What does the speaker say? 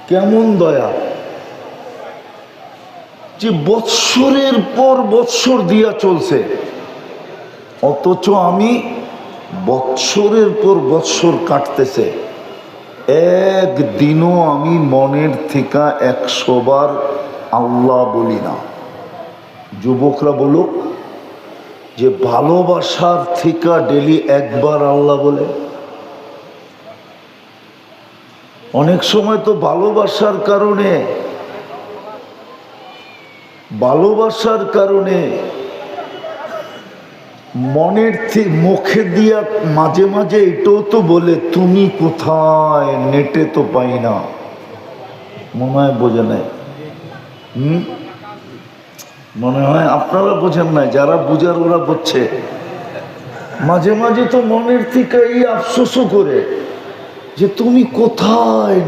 কেমন দয়া যে বৎসরের পর বৎসর দিয়া চলছে, অথচ আমি বৎসরের পর বৎসর কাটতেছে, একদিনও আমি মনের থেকে 100 বার আল্লাহ বলি না। যুবকরা বলুক যে ভালোবাসার থেকে ডেলি একবার আল্লাহ বলে। অনেক সময় তো ভালোবাসার কারণে মনের থেকে মুখে দিয়া মাঝে মাঝে এটাও তো বলে, তুমি কোথায়, নেটে তো পাই না। মনে হয় বোঝে নাই। মনে হয় আপনারা বোঝেন নাই, যারা বুঝার ওরা বুঝছে। মাঝে মাঝে তো মনের থেকে এই আফসোসও করে যে তুমি কোথায়।